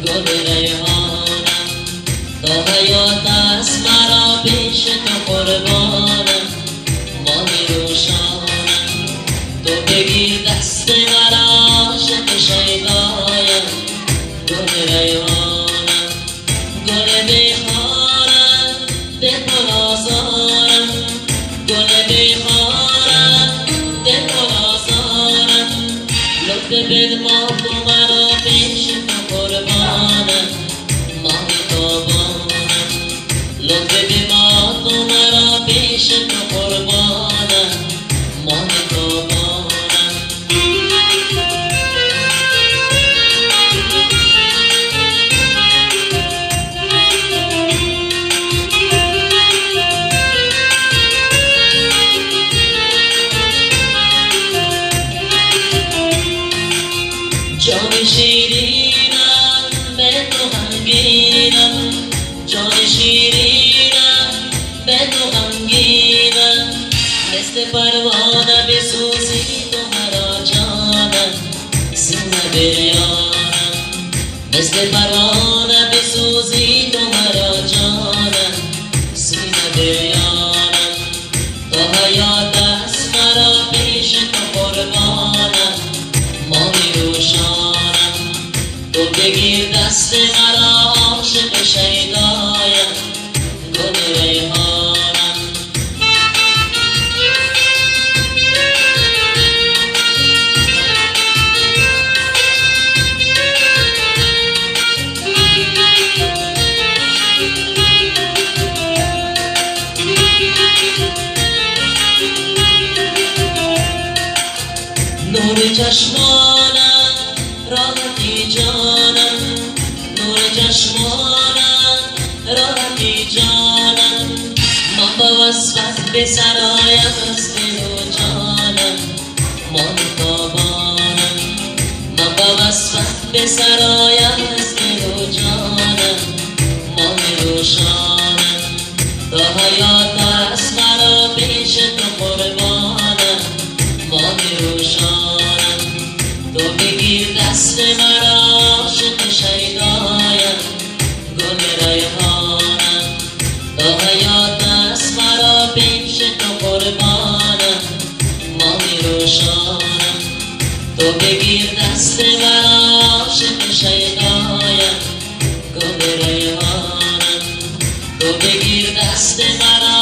گل ریحانم تا حیات است مرا پیش تو قربانم ماهی روشانم تو بگیر دست مرا عاشق شیدایم گل ریحانم گل بیخارم دل آزارم گل بیخارم دل آزارم لطف بد ما تو مرا پیش تو قربانم ماهی تابانم لطف بد ما تو مرا پیش تو قربانم ماهی تابانم جان شیرینم به تو غمگینم جان شیرینم به تو غمگینم مثل پروانه بسوزی تو مرا جانم سینه بریانم مثل پروانه بسوزی تو مرا جانم سینه بریانم تا حیات است مرا پیش تو قربانم ماهی روشانم تو بگیر دست مرا عاشق شیدایم گل ریحانم نور چشمانم راحتی جانم نور چشمانم راحتی جانم من با وصفت به سرایم از دل و جانم ماهی تابانم من با وصفت به سرایم از دل و جانم ماهی روشانم تا حیات است مرا پیش تو قربانم ماهی روشانم تو بگیر دست مرا عاشق شیدایم گل ریحانم تا حیات است مرا پیش تو قربانم ماهی روشانم تو بگیر دست مرا عاشق شیدایم گل ریحانم تو بگیر دست مرا